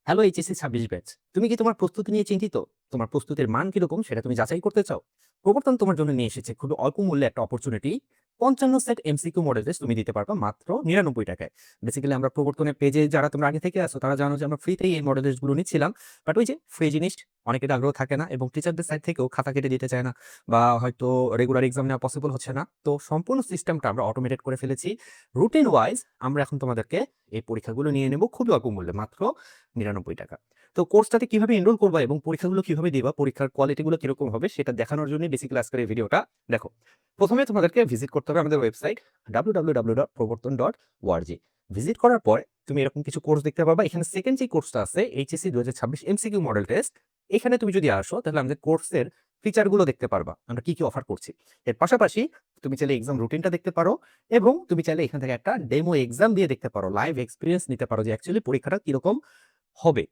Hello HSC 26 batch. তুমি কি তোমার প্রস্তুতি নিয়ে চিন্তিত? তোমার প্রস্তুতির মান কিরকম সেটা তুমি যাচাই করতে চাও? প্রবর্তন তোমার জন্য নিয়ে এসেছে খুবই অল্প মূল্যে একটা opportunity. ৫৫ set MCQ model test তুমি দিতে পারবা মাত্র ৳৯৯ টাকায়। বেসিক্যালি আমরা প্রবর্তনের পেজে যারা তোমরা আগে থেকে আছো তারা জানো যে আমরা ফ্রিতেই এই মডেল টেস্ট গুলো নিচ্ছিলাম। বাট ওই যে ফ্রি জিনিস অনেকের আগ্রহ থাকে না এবং টিচারদের সাইড থেকেও খাতা কেটে দিতে চায় না বা হয়তো রেগুলার এক্সাম নেওয়া পসিবল হচ্ছে না। তো সম্পূর্ণ সিস্টেমটা আমরা অটোমেটেড করে ফেলেছি। রুটিন ওয়াইজ আমরা এখন তোমাদেরকে এই পরীক্ষাগুলো নিয়ে নেব খুবই অল্প মূল্যে মাত্র ৳৯৯ টাকা। তো কোর্সটাতে কিভাবে এনরোল করবা এবং পরীক্ষাগুলো কিভাবে দিবা, পরীক্ষার কোয়ালিটি গুলো কিরকম হবে সেটা দেখানোর জন্য বেসিক্যালি আজকের এই ভিডিওটা দেখো। প্রথমে তোমাদেরকে ভিজিট করতে হবে আমাদের ওয়েবসাইট www.proborton.org। ভিজিট করার পর তুমি এরকম কিছু কোর্স দেখতে পাবা। এখানে সেকেন্ড যে কোর্সটা আছে এইচএসসি ২০২৬ এমসিকিউ মডেল টেস্ট, এখানে তুমি যদি আসো তাহলে আমাদের কোর্সের ফিচার গুলো দেখতে পারবা আমরা কি কি অফার করছি। এর পাশাপাশি তুমি চাইলে এক্সাম রুটিনটা দেখতে পারো এবং তুমি চাইলে এখান থেকে একটা ডেমো এক্সাম দিয়ে দেখতে পারো, লাইভ এক্সপিরিয়েন্স নিতে পারো যে অ্যাকচুয়ালি পরীক্ষাটা কিরকম হবে।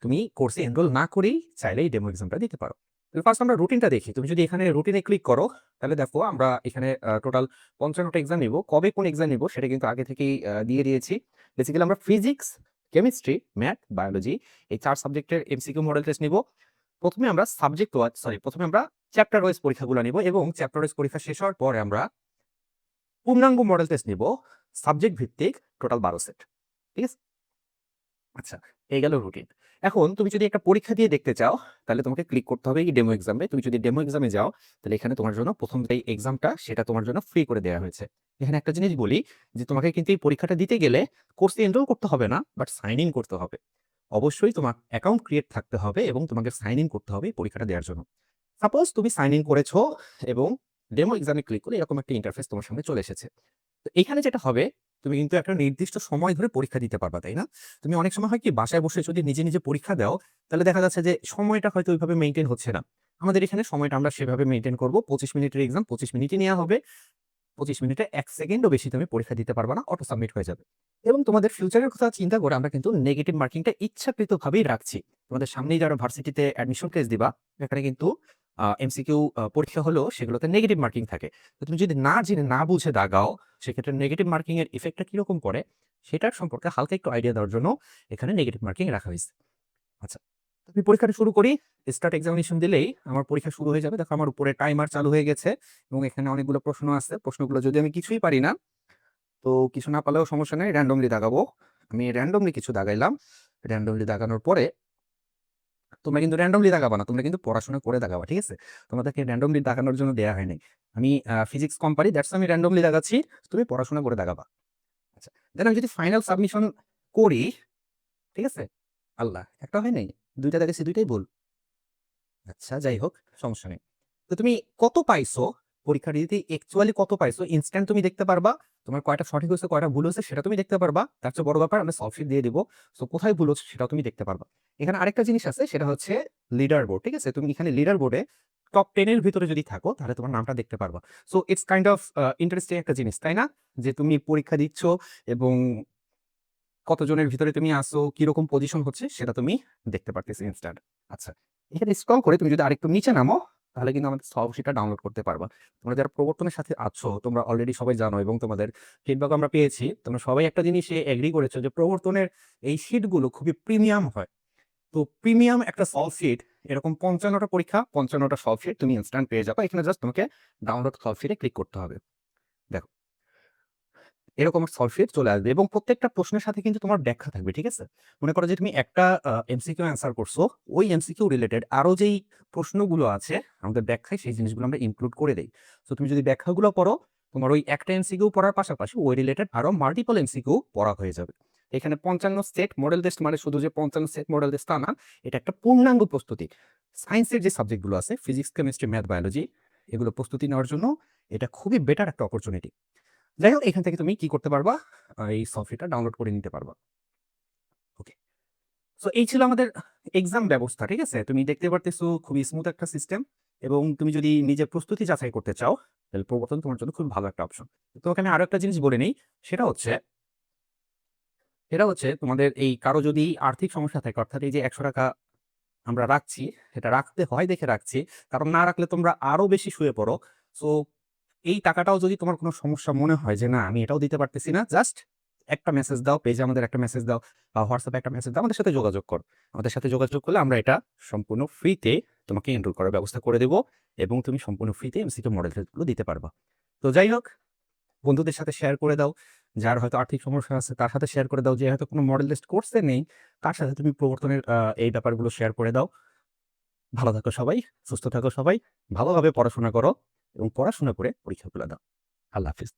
তুমি কোর্সে এনরোল না করেই চাইলে এই ডেমো এক্সামটা দিতে পারো। তো ফার্স্ট আমরা রুটিনটা দেখি। তুমি যদি এখানে রুটিনে ক্লিক করো, তাহলে দেখো আমরা এখানে টোটাল ৫৫ টা এক্সাম নিবো। কবে কোন এক্সাম নিবো সেটা কিন্তু আগে থেকেই দিয়ে দিয়েছি। বেসিক্যালি আমরা ফিজিক্স, কেমিস্ট্রি, ম্যাথ, বায়োলজি এই ৪ সাবজেক্টের এমসিকিউ মডেল টেস্ট নিবো। প্রথমে আমরা চ্যাপ্টার ওয়াইজ পরীক্ষাগুলো নিবো এবং চ্যাপ্টার ওয়াইজ পরীক্ষা শেষ হওয়ার পরে আমরা পূর্ণাঙ্গ মডেল টেস্ট নিবো সাবজেক্ট ভিত্তিক টোটাল ১২ সেট। ঠিক আছে? আচ্ছা, এই গেল রুটিন। এখন তুমি যদি একটা পরীক্ষা দিয়ে দেখতে চাও, তাহলে তোমাকে ক্লিক করতে হবে এই ডেমো এক্সামে। তুমি যদি ডেমো এক্সামে যাও, তাহলে এখানে তোমার জন্য ১ম যেই এক্সামটা সেটা তোমার জন্য ফ্রি করে দেয়া হয়েছে। এখানে একটা জিনিস বলি যে তোমাকে কিন্তু এই পরীক্ষাটা দিতে গেলে কোর্সে এনরোল করতে হবে না, বাট সাইন ইন করতে হবে। অবশ্যই তোমার অ্যাকাউন্ট ক্রিয়েট থাকতে হবে এবং তোমাকে সাইন ইন করতে হবে এই পরীক্ষাটা দেওয়ার জন্য। সাপোজ তুমি সাইন ইন করেছো এবং ডেমো এক্সামে ক্লিক করলে এরকম একটা ইন্টারফেস তোমার সামনে চলে এসেছে। তো এখানে যেটা হবে, তুমি কিন্তু একটা নির্দিষ্ট সময় ধরে পরীক্ষা দিতে পারবা, তাই না? তুমি অনেক সময় হয় কি বাসায় বসে যদি নিজে পরীক্ষা দাও, তাহলে দেখা যাচ্ছে যে সময়টা হয়তো ওইভাবে মেইনটেইন হচ্ছে না। আমাদের এখানে সময়টা আমরা সেভাবে মেইনটেইন করব। ২৫ মিনিটের এক্সাম ২৫ মিনিটই নেয়া হবে। ২৫ মিনিটে ১ সেকেন্ডও বেশি তুমি পরীক্ষা দিতে পারবা না, অটো সাবমিট হয়ে যাবে। এবং তোমাদের ফিউচারের কথা চিন্তা করে আমরা কিন্তু নেগেটিভ মার্কিংটা ইচ্ছাকৃতভাবেই রাখছি। তোমাদের সামনেই যারা ভার্সিটিতে অ্যাডমিশন টেস্ট দিবা, এখানে কিন্তু এমসিকিউ পরীক্ষা হলেও সেগুলোতে নেগেটিভ মার্কিং থাকে। তো তুমি যদি না জেনে না বুঝে দাগাও, সেক্ষেত্রে নেগেটিভ মার্কিং এর ইফেক্টটা কিরকম পড়ে, সেটার সম্পর্কে হালকা একটু আইডিয়া দেওয়ার জন্য এখানে নেগেটিভ মার্কিং রাখা হইছে। আচ্ছা, তো আমি পরীক্ষাটা শুরু করি। স্টার্ট এক্সামিনেশন দিলেই আমার পরীক্ষা শুরু হয়ে যাবে। দেখো আমার উপরে টাইমার চালু হয়ে গেছে এবং এখানে অনেকগুলো প্রশ্ন আছে। প্রশ্নগুলো যদি আমি কিছুই পারি না, তো কিছু না পারলেও সমস্যা নেই, র‍্যান্ডমলি দাগাবো। আমি র‍্যান্ডমলি কিছু দাগাইলাম। র‍্যান্ডমলি দাগানোর পরে তোমরা কিন্তু র‍্যান্ডমলি দাগাবা না, তোমরা কিন্তু পড়াশোনা করে দাগাবা, ঠিক আছে? তোমাদেরকে র‍্যান্ডমলি দাগানোর জন্য দেয়া হয় নাই। আমি ফিজিক্স কম পারি, দ্যাটস আমি র‍্যান্ডমলি দাগাচ্ছি। তুমি পড়াশোনা করে দাগাবা। আচ্ছা, দেন আমি যদি ফাইনাল সাবমিশন করি, ঠিক আছে? আল্লাহ! একটা হয় নাই? ২ টা দাগাইছি ২ টাই ভুল। আচ্ছা, যাই হোক, সমস্যা নেই। তো তুমি কত পাইছো, পরীক্ষা দিতে অ্যাকচুয়ালি কত পাইছো ইনস্ট্যান্ট তুমি দেখতে পারবা। তোমার কয়টা সঠিক হইছে, কয়টা ভুল হইছে সেটা তুমি দেখতে পারবা। তার চেয়ে বড় ব্যাপার আমরা সলভ শিট দিয়ে দিব। সো কোথায় ভুল হচ্ছে সেটাও তুমি দেখতে পারবা। এখানে আরেকটা জিনিস আছে সেটা হচ্ছে লিডার বোর্ড, ঠিক আছে? তুমি এখানে লিডার বোর্ডে টপ 10 এর ভিতরে যদি থাকো তাহলে তোমার নামটা দেখতে পারবা। So it's kind of interesting একটা জিনিস, তাই না? যে তুমি পরীক্ষা দিচ্ছ এবং কতজনের ভিতরে তুমি আছো, কিরকম পজিশন হচ্ছে সেটা তুমি দেখতে পারতেছি ইনস্ট্যান্ট। আচ্ছা, এখানে স্ক্রল করে তুমি যদি আরেকটু নিচে নামো, তাহলে কিন্তু আমাদের সলভ শিটটা ডাউনলোড করতে পারবা। তোমরা যারা প্রবর্তনের সাথে আছো, তোমরা অলরেডি সবাই জানো এবং তোমাদের ফিডব্যাক আমরা পেয়েছি। তোমরা সবাই একটা জিনিসে এগ্রি করেছো যে প্রবর্তনের এই শিটগুলো খুবই প্রিমিয়াম হয়। তো প্রিমিয়াম একটা সলভ শিট, এরকম ৫৫ টা পরীক্ষা, ৫৫ টা সলভ শিট তুমি ইনস্ট্যান্ট পেয়ে যাবা। এখানে জাস্ট তোমাকে ডাউনলোড সলভ শিটে ক্লিক করতে হবে। দেখো, এরকম সলভ শিট চলে আসবে এবং প্রত্যেকটা প্রশ্নের সাথে কিন্তু তোমার ব্যাখ্যা থাকবে, ঠিক আছে? মনে করো যে তুমি একটা এমসিকিউ অ্যান্সার করছো, ওই এমসিকিউ রিলেটেড আরো যেই প্রশ্নগুলো আছে আমাদের ব্যাখ্যায় সেই জিনিসগুলো আমরা ইনক্লুড করে দেই। সো তুমি যদি ব্যাখ্যাগুলো পড়ো, তোমার ওই একটা এমসিকিউ পড়ার পাশাপাশি ওই রিলেটেড আরো মাল্টিপল এমসিকিউ পড়া হয়ে যাবে। এখানে ৫৫ সেট মডেল টেস্ট মানে শুধু যে ৫৫ সেট মডেল টেস্ট তা না, এটা একটা পূর্ণাঙ্গ প্রস্তুতি। সায়েন্সের যে সাবজেক্টগুলো আছে ফিজিক্স, কেমিস্ট্রি, ম্যাথ, বায়োলজি, এগুলো প্রস্তুতি নেওয়ার জন্য এটা খুবই বেটার একটা অপরচুনিটি। যাই হোক, এখান থেকে তুমি কি করতে পারবা? এই সফটওয়্যারটা ডাউনলোড করে নিতে পারবা। ওকে। সো এই ছিল আমাদের এক্সাম ব্যবস্থা, ঠিক আছে? তুমি দেখতে পারতেছো খুবই স্মুথ একটা সিস্টেম এবং তুমি যদি নিজের প্রস্তুতি যাচাই করতে চাও, তাহলে প্রবর্তন তোমার জন্য খুব ভালো একটা অপশন। তোমাকে আমি আরো একটা জিনিস বলে নেই, সেটা হচ্ছে তোমাদের এই কারো যদি আর্থিক সমস্যা থাকে, অর্থাৎ এই যে ৳১০০ আমরা রাখছি, এটা রাখতে হয় দেখে রাখছি। কারণ না রাখলে তোমরা আরো বেশি শুয়ে পড়ো। সো এই টাকাটাও যদি তোমার কোনো সমস্যা মনে হয় যে না আমি এটাও দিতে পারতেছি না, জাস্ট একটা মেসেজ দাও, পেজে আমাদের একটা মেসেজ দাও বা হোয়াটসঅ্যাপে একটা মেসেজ দাও, আমাদের সাথে যোগাযোগ করো। আমাদের সাথে যোগাযোগ করলে আমরা এটা সম্পূর্ণ ফ্রিতে তোমাকে এনরোল করার ব্যবস্থা করে দেব এবং তুমি সম্পূর্ণ ফ্রিতে এমসিকিউ মডেল টেস্টগুলো দিতে পারবা। তো যাই হোক, বন্ধুদের সাথে শেয়ার করে দাও। যার হয়তো আর্থিক সমস্যা আছে তার সাথে শেয়ার করে দাও। যে হয়তো কোনো মডেল টেস্ট কোর্সে নেই, তার সাথে তুমি প্রবর্তনের এই ব্যাপারগুলো শেয়ার করে দাও। ভালো থাকো সবাই, সুস্থ থাকো সবাই, ভালোভাবে পড়াশোনা করো এবং পড়াশোনা করে পরীক্ষাগুলো দাও। আল্লাহ হাফিজ।